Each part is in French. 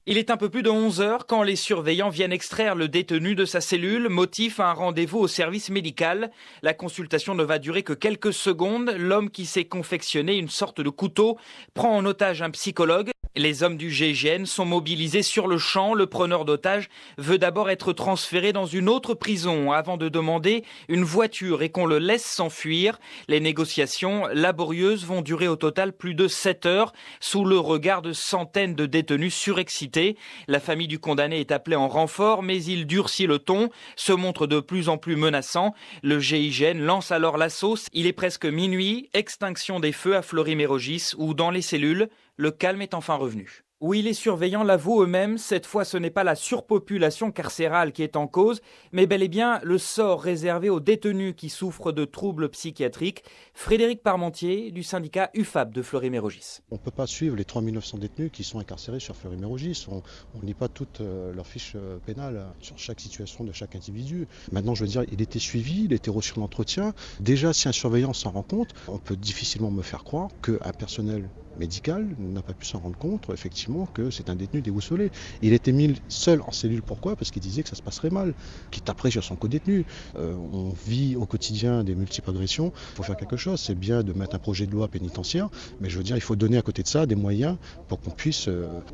Il est un peu plus de 11 heures quand les surveillants viennent extraire le détenu de sa cellule, motif un rendez-vous au service médical. La consultation ne va durer que quelques secondes. L'homme qui s'est confectionné une sorte de couteau prend en otage un psychologue. Les hommes du GIGN sont mobilisés sur le champ. Le preneur d'otages veut d'abord être transféré dans une autre prison avant de demander une voiture et qu'on le laisse s'enfuir. Les négociations laborieuses vont durer au total plus de 7 heures sous le regard de centaines de détenus surexcités. La famille du condamné est appelée en renfort, mais il durcit le ton, se montre de plus en plus menaçant. Le GIGN lance alors la sauce. Il est presque minuit, extinction des feux à Fleury-Mérogis, où dans les cellules, le calme est enfin revenu. Oui, les surveillants l'avouent eux-mêmes, cette fois ce n'est pas la surpopulation carcérale qui est en cause, mais bel et bien le sort réservé aux détenus qui souffrent de troubles psychiatriques. Frédéric Parmentier du syndicat UFAP de Fleury-Mérogis. On ne peut pas suivre les 3900 détenus qui sont incarcérés sur Fleury-Mérogis. On ne lit pas toutes leurs fiches pénales sur chaque situation de chaque individu. Maintenant, je veux dire, il était suivi, il était reçu en entretien. Déjà, si un surveillant s'en rend compte, on peut difficilement me faire croire qu'un personnel médical n'a pas pu s'en rendre compte, effectivement, que c'est un détenu déboussolé. Il était mis seul en cellule, pourquoi ? Parce qu'il disait que ça se passerait mal, qu'il taperait sur son co-détenu. On vit au quotidien des multiples agressions, il faut faire quelque chose. C'est bien de mettre un projet de loi pénitentiaire, mais je veux dire, il faut donner à côté de ça des moyens pour qu'on puisse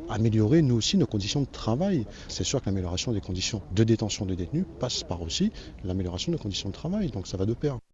améliorer, nous aussi, nos conditions de travail. C'est sûr que l'amélioration des conditions de détention des détenus passe par aussi l'amélioration des conditions de travail, donc ça va de pair.